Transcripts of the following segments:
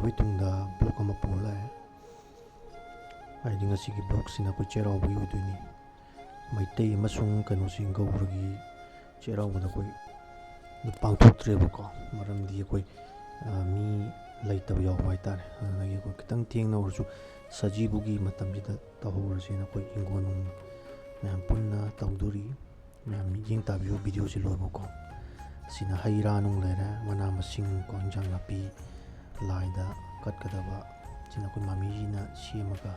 ꯀꯨꯏꯔꯕꯩ ꯇꯨꯡꯗ ꯕ꯭ꯂꯣꯛ ꯑꯃ ꯄꯨꯔ ꯂꯥꯛꯑꯦ ꯍꯥꯏꯗꯤ ꯉꯁꯤꯒꯤ ꯕ꯭ꯂꯣꯛꯁꯤꯅ ꯑꯩꯈꯣꯏ ꯆꯩꯔꯥꯎꯕꯒꯤ ꯑꯣꯏꯗꯣꯏꯅꯤ ꯃꯩꯇꯩ ꯑꯃꯁꯨꯡ ꯀꯩꯅꯣꯁꯤ ꯒꯧꯔꯒꯤ ꯆꯩꯔꯥꯎꯕꯗ ꯑꯩꯈꯣꯏ ꯄꯥꯡꯊꯣꯛꯇ꯭ꯔꯦꯕꯀꯣ ꯃꯔꯝꯗꯤ ꯑꯩꯈꯣꯏ ꯃꯤ ꯂꯩꯇꯕ ꯌꯥꯎꯕ ꯍꯥꯏꯇꯥꯔꯦ ꯑꯗꯨꯗꯒꯤ ꯑꯩꯈꯣꯏ ꯈꯤꯇꯪ ꯊꯦꯡꯅ ꯑꯣꯏꯔꯁꯨ ꯁꯖꯤꯕꯨꯒꯤ ꯃꯇꯝꯁꯤꯗ ꯇꯧꯍꯧꯔꯁꯦꯅ ꯑꯩꯈꯣꯏ ꯏꯪꯈꯣꯜ ꯃꯌꯥꯝ ꯄꯨꯟꯅ ꯇꯧꯗꯣꯔꯤ ꯃꯌꯥꯝ ꯃꯤꯠꯌꯦꯡ ꯇꯥꯕꯤꯌꯨ ꯚꯤꯗꯤꯑꯣꯁꯤ ꯂꯣꯏꯕꯀꯣ ꯁꯤꯅ ꯍꯩ ꯔꯥ ꯅꯨꯡ ꯂꯩꯔꯦ ꯃꯅꯥ ꯃꯁꯤꯡ ꯀꯣ ꯏꯟꯖꯥꯡ ꯅꯥꯄꯤ ꯂꯥꯏꯗ ꯀꯠꯀꯗꯕ ꯁꯤꯅ ꯑꯩꯈꯣꯏ ꯃꯃꯤꯁꯤꯅ ꯁꯦꯝꯃꯒ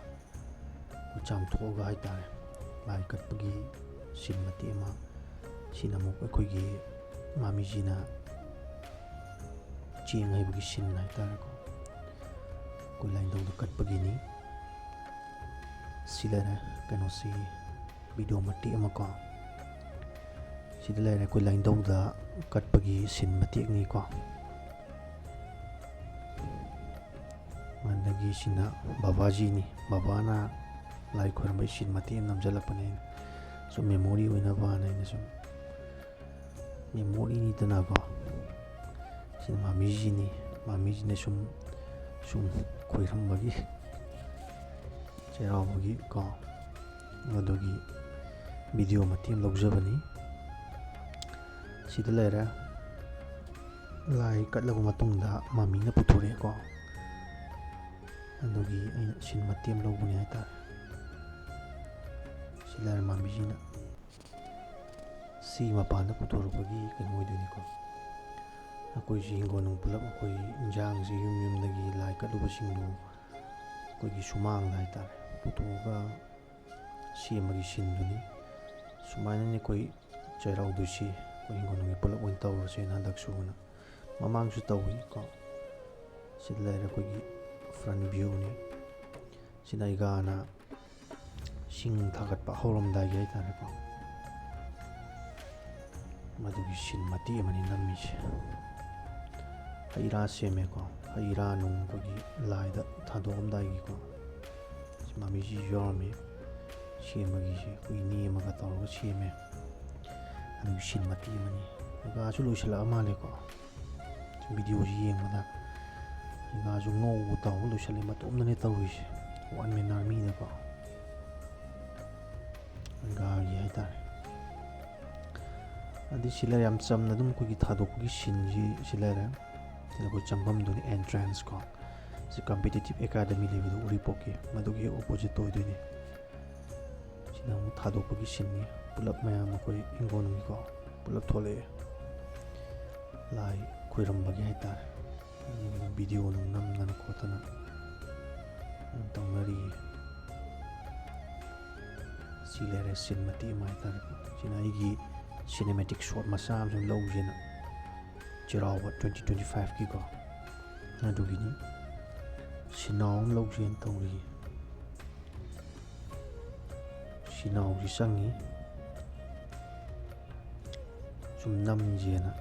ꯆꯥꯝꯊꯣꯛꯑꯒ ꯍꯥꯏꯇꯥꯔꯦ ꯂꯥꯏ ꯀꯠꯄꯒꯤ ꯁꯤꯟ ꯃꯇꯦꯛ ꯑꯃ ꯁꯤꯅ ꯑꯃꯨꯛ ꯑꯩꯈꯣꯏꯒꯤ ꯃꯃꯤꯁꯤꯅ ꯆꯦꯡ ꯍꯩꯕꯒꯤ ꯁꯤꯟ ꯍꯥꯏꯇꯥꯔꯦꯀꯣ ꯑꯩꯈꯣꯏ ꯂꯥꯏꯅꯤꯡꯊꯧꯗ ꯀꯠꯄꯒꯤꯅꯤ ꯁꯤ ꯂꯩꯔꯦ ꯀꯩꯅꯣꯁꯤ ꯚꯤꯗꯤꯑꯣ ꯃꯇꯦꯛ ꯑꯃꯀꯣ ꯁꯤꯗ ꯂꯩꯔꯦ ꯑꯩꯈꯣꯏ ꯂꯥꯏꯅꯤꯡꯊꯧꯗ ꯀꯠꯄꯒꯤ ꯁꯤꯟ ꯃꯇꯦꯛꯅꯤꯀꯣ ꯑꯗꯒꯤ ꯁꯤꯅ ꯕꯕꯥꯖꯤꯅꯤ ꯕꯕꯥꯅ ꯂꯥꯏ ꯈꯣꯏꯔꯝꯕꯩ ꯁꯤꯟ ꯃꯇꯦꯛ ꯑꯃ ꯅꯝꯁꯤꯜꯂꯛꯄꯅꯦ ꯁꯨꯝ ꯃꯦꯃꯣꯔꯤ ꯑꯣꯏꯅꯕꯅ ꯑꯩꯅ ꯁꯨꯝ ꯃꯦꯃꯣꯔꯤꯅꯤꯗꯅꯀꯣ ꯁꯤꯅ ꯃꯃꯤꯁꯤꯅ ꯁꯨꯝ ꯈꯣꯏꯔꯝꯕꯒꯤ ꯆꯩꯔꯥꯎꯕꯒꯤ ꯀꯣ ꯑꯗꯨꯒꯤ ꯚꯤꯗꯤꯑꯣ ꯃꯇꯦꯛ ꯑꯃ ꯂꯧꯖꯕꯅꯤ ꯁꯤꯗ ꯂꯩꯔꯦ ꯂꯥꯏ ꯀꯠꯂꯕ ꯃꯇꯨꯡꯗ ꯃꯃꯤꯅ ꯄꯨꯊꯣꯔꯛꯑꯦꯀꯣ ꯑꯗꯨꯒꯤ ꯑꯩꯅ ꯁꯤꯟ ꯃꯇꯦꯛ ꯑꯃ ꯂꯧꯕꯅꯤ ꯍꯥꯏꯇꯥꯔꯦ ꯁꯤ ꯂꯩꯔꯦ ꯃꯃꯤꯁꯤꯅ ꯁꯤ ꯃꯄꯥꯟꯗ ꯄꯨꯊꯣꯔꯛꯄꯒꯤ ꯀꯩꯅꯣ ꯑꯣꯏꯗꯣꯏꯅꯤꯀꯣ ꯑꯩꯈꯣꯏꯁꯤ ꯍꯤꯡꯒꯣꯜ ꯅꯨꯡ ꯄꯨꯂꯞ ꯑꯩꯈꯣꯏ ꯏꯟꯖꯥꯡꯁꯤ ꯌꯨꯝꯗꯒꯤ ꯂꯥꯏ ꯀꯠꯂꯨꯕꯁꯤꯡꯗꯨ ꯑꯩꯈꯣꯏꯒꯤ ꯁꯨꯃꯥꯡꯗ ꯍꯥꯏꯇꯥꯔꯦ ꯄꯨꯊꯣꯛꯑꯒ ꯁꯦꯝꯕꯒꯤ ꯁꯤꯟꯗꯨꯅꯤ ꯁꯨꯃꯥꯏꯅꯅꯤ ꯑꯩꯈꯣꯏ ꯆꯩꯔꯥꯎꯗꯣꯏꯁꯤ ꯑꯩꯈꯣꯏ ꯍꯤꯡꯒꯣꯜ ꯅꯨꯡꯒꯤ ꯄꯨꯂꯞ ꯑꯣꯏꯅ ꯇꯧꯔꯁꯦꯅ ꯍꯟꯗꯛꯁꯨꯅ ꯃꯃꯥꯡꯁꯨ ꯇꯧꯏꯀꯣ ꯁꯤꯗ ꯂꯩꯔꯦ ꯑꯩꯈꯣꯏꯒꯤ ꯐ꯭ꯔꯟ ꯚ꯭ꯌꯨꯅꯤ ꯁꯤꯅ ꯑꯩꯒꯥꯅ ꯁꯤꯡ ꯊꯥꯒꯠꯄ ꯍꯧꯔꯝꯗꯥꯏꯒꯤ ꯍꯥꯏꯇꯥꯔꯦꯀꯣ ꯃꯗꯨꯒꯤ ꯁꯤꯟ ꯃꯇꯦꯛ ꯑꯃꯅꯤ ꯅꯝꯃꯤꯁꯦ ꯍꯩ ꯔꯥ ꯁꯦꯝꯃꯦꯀꯣ ꯍꯩ ꯔꯥ ꯅꯨꯡ ꯑꯩꯈꯣꯏꯒꯤ ꯂꯥꯏꯗ ꯊꯥꯗꯣꯛꯑꯝꯗꯥꯏꯒꯤꯀꯣ ꯃꯃꯤꯁꯤꯁꯨ ꯌꯥꯎꯔꯝꯃꯤ ꯁꯦꯝꯕꯒꯤꯁꯦ ꯑꯩꯈꯣꯏ ꯅꯦꯝꯃꯒ ꯇꯧꯔꯒ ꯁꯦꯝꯃꯦ ꯑꯗꯨꯒꯤ ꯁꯤꯟ ꯃꯇꯦꯛ ꯑꯃꯅꯤ ꯑꯩꯒꯥꯁꯨ ꯂꯣꯏꯁꯤꯜꯂꯛꯑ ꯃꯥꯜꯂꯦꯀꯣ ꯚꯤꯗꯤꯑꯣꯁꯤ ꯌꯦꯡꯕꯗ ꯑꯩꯒꯥꯁꯨ ꯉꯧꯕ ꯇꯧꯕ ꯂꯣꯏꯁꯤꯜꯂꯦ ꯃꯇꯣꯝꯗꯅꯦ ꯇꯧꯔꯤꯁꯦ ꯋꯥꯟ ꯃꯦꯟ ꯑꯥꯔꯃꯤꯗꯀꯣ ꯑꯩꯒꯥꯒꯤ ꯍꯥꯏꯇꯥꯔꯦ ꯑꯗꯩ ꯁꯤ ꯂꯩꯔꯦ ꯌꯥꯝ ꯆꯝꯅ ꯑꯗꯨꯝ ꯑꯩꯈꯣꯏꯒꯤ ꯊꯥꯗꯣꯛꯄꯒꯤ ꯁꯤꯟꯁꯤ ꯁꯤ ꯂꯩꯔꯦ ꯁꯤꯗ ꯑꯩꯈꯣꯏ ꯆꯪꯐꯝꯗꯨꯅꯤ ꯑꯦꯟꯇ꯭ꯔꯥꯟꯁ ꯀꯣ ꯁꯤ ꯀꯝꯄꯤꯇꯤꯇꯤꯞ ꯑꯦꯀꯥꯗꯃꯤ ꯂꯩꯕꯗꯣ ꯎꯔꯤꯄꯣꯛꯀꯤ ꯃꯗꯨꯒꯤ ꯍꯦꯛ ꯑꯣꯄꯣꯖꯤꯠꯇ ꯑꯣꯏꯗꯣꯏꯅꯤ ꯁꯤꯅ ꯑꯃꯨꯛ ꯊꯥꯗꯣꯛꯄꯒꯤ ꯁꯤꯟꯅꯤ ꯄꯨꯂꯞ ꯃꯌꯥꯝ ꯑꯩꯈꯣꯏ ꯍꯤꯡꯒꯣꯜꯒꯤꯀꯣ ꯄꯨꯂꯞ ꯊꯣꯛꯂꯛꯑꯦ ꯂꯥꯏ ꯈꯣꯏꯔꯝꯕꯒꯤ ꯍꯥꯏꯇꯥꯔꯦ ꯚꯤꯗꯤꯑꯣ ꯅꯨꯡ ꯅꯝꯗꯅ ꯈꯣꯠꯇꯅ ꯌꯥꯝ ꯇꯧꯅꯔꯤꯌꯦ ꯁꯤ ꯂꯩꯔꯦ ꯁꯤꯟ ꯃꯇꯦꯛ ꯑꯃ ꯍꯥꯏꯇꯥꯔꯦꯀꯣ ꯁꯤꯅ ꯑꯩꯒꯤ ꯁꯤꯅꯦꯃꯦꯇꯤꯛ ꯁꯣꯠ ꯃꯆꯥ ꯑꯃ ꯁꯨꯝ ꯂꯧꯁꯦꯅ ꯆꯩꯔꯥꯎꯕ 2025ꯀꯤꯀꯣ ꯑꯗꯨꯒꯤꯅꯤ ꯁꯤꯅꯥꯎ ꯑꯃ ꯂꯧꯁꯦꯅ ꯇꯧꯔꯤꯌꯦ ꯁꯤꯅꯥꯎꯁꯤ ꯆꯪꯉꯤ ꯁꯨꯝ ꯅꯝꯁꯦꯅ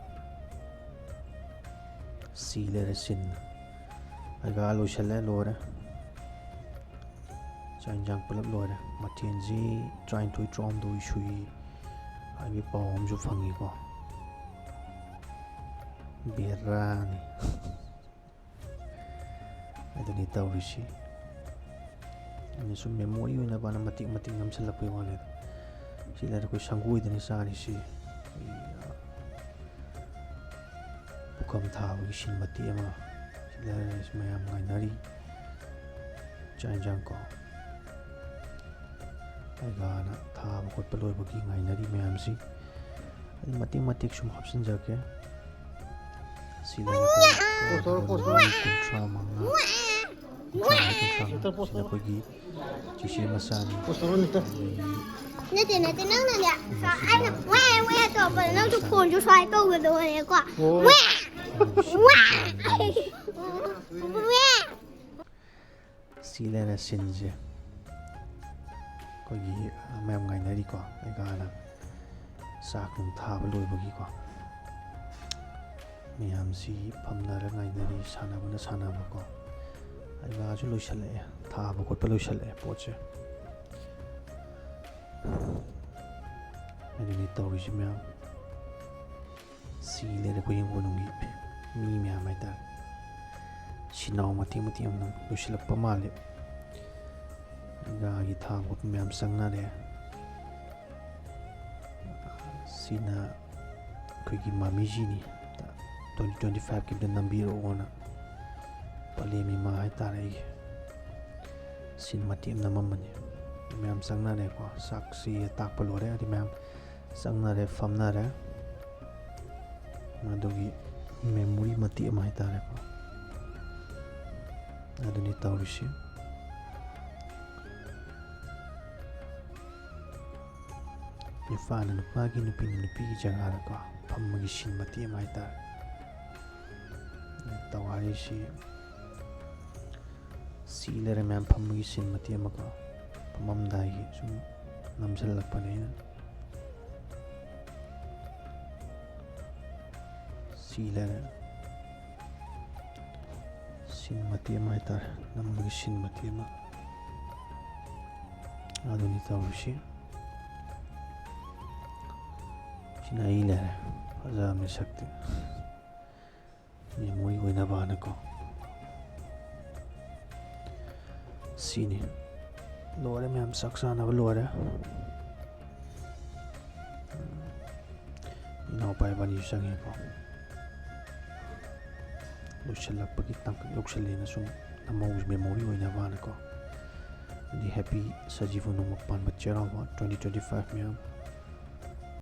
ꯁꯤ ꯂꯩꯔꯦ ꯁꯤꯟ ꯑꯩꯒꯥ ꯂꯣꯏꯁꯤꯜꯂꯦ ꯂꯣꯏꯔꯦ ꯆꯥꯛ ꯏꯟꯖꯥꯡ ꯄꯨꯂꯞ ꯂꯣꯏꯔꯦ ꯃꯊꯦꯜꯁꯤ 23-24 ꯁꯨꯏ ꯍꯥꯏꯕꯒꯤ ꯄꯥꯎ ꯑꯃꯁꯨ ꯐꯪꯉꯤꯀꯣ ꯕꯦꯔꯥꯅꯤ ꯑꯗꯨꯅꯤ ꯇꯧꯔꯤꯁꯤ ꯑꯩꯅ ꯁꯨꯝ ꯃꯦꯃꯣꯔꯤ ꯑꯣꯏꯅꯕꯅ ꯃꯇꯦꯛ ꯃꯇꯦꯛ ꯅꯝꯁꯤꯜꯂꯛꯄꯩ ꯋꯥꯅꯤꯗ ꯁꯤ ꯂꯩꯔꯦ ꯑꯩꯈꯣꯏ ꯁꯪꯒꯣꯏꯗꯅꯤ ꯆꯥꯔꯤꯁꯤ ꯄꯨꯈꯝ ꯊꯥꯕꯒꯤ ꯁꯤꯟ ꯃꯇꯦꯛ ꯑꯃ ꯁꯤ ꯂꯩꯔꯦ ꯃꯌꯥꯝ ꯉꯥꯏꯅꯔꯤ ꯆꯥꯛ ꯏꯟꯖꯥꯡꯀꯣ ꯑꯩꯒꯥꯅ ꯊꯥꯕ ꯈꯣꯠꯄ ꯂꯣꯏꯕꯒꯤ ꯉꯥꯏꯅꯔꯤ ꯃꯌꯥꯝꯁꯤ ꯑꯩ ꯃꯇꯦꯛ ꯃꯇꯦꯛ ꯁꯨꯝ ꯍꯥꯞꯆꯤꯟꯖꯒꯦ ꯁꯤ ꯂꯩꯔꯦ ꯁꯤꯗ ꯑꯩꯈꯣꯏꯒꯤ ꯆꯤꯆꯦ ꯃꯆꯥꯅꯤ ꯅꯠꯇꯦ ꯅꯪꯅꯅꯦ ꯑꯩꯅ ꯋꯦ ꯇꯧꯔꯛꯄꯗ ꯅꯪꯁꯨ ꯐꯣꯟꯁꯨ ꯁ꯭ꯋꯥꯏ ꯇꯧꯒꯗꯧꯕꯅꯦꯀꯣ ꯁꯤ ꯂꯩꯔꯦ ꯁꯤꯟꯁꯦ ꯑꯩꯈꯣꯏꯒꯤ ꯃꯌꯥꯝ ꯉꯥꯏꯅꯔꯤꯀꯣ ꯑꯩꯒꯥꯅ ꯆꯥꯛ ꯅꯨꯡ ꯊꯥꯕ ꯂꯣꯏꯕꯒꯤꯀꯣ ꯃꯌꯥꯝꯁꯤ ꯐꯝꯅꯔ ꯉꯥꯏꯅꯔꯤ ꯁꯥꯟꯅꯕꯅ ꯁꯥꯟꯅꯕꯀꯣ ꯑꯩꯒꯥꯁꯨ ꯂꯣꯏꯁꯤꯜꯂꯛꯑꯦ ꯊꯥꯕ ꯈꯣꯠꯄ ꯂꯣꯏꯁꯤꯜꯂꯛꯑꯦ ꯄꯣꯠꯁꯦ ꯑꯗꯨꯅꯤ ꯇꯧꯔꯤꯁꯤ ꯃꯌꯥꯝ ꯁꯤ ꯂꯩꯔꯦ ꯑꯩꯈꯣꯏ ꯍꯤꯡꯒꯣꯜ ꯅꯨꯡꯒꯤ ꯃꯤ ꯃꯌꯥꯝ ꯍꯥꯏꯇꯥꯔꯦ sinau mati mati am lusilakpa male gagi thang ut myam sangnare sina koigi mamiji ni 2025 ki den nambiro ona palemi ma hai tare sin mati am namamani myam sangnare ko saksi tak palore adi myam sangnare famnare madugi memory mati am hai tare ko aduni tawrishi nufana nupagi nupini nupigi jagara ko phammagi sin mati am hai tare tawari si lere myam phammagi sin mati am ko phamamdai sum namsalakpane si lere sin mati am hai tare nammagi sin mati am aduni tawrishi sina ilere fazamne sakte memory oina bana ko sini lore myam saksana lore ino pai bani sangi ko lusilakpagi tang luksalena sum namau memory oina bana ko the happy Sajibu Nongma Pānba Cheiraoba 2025 myam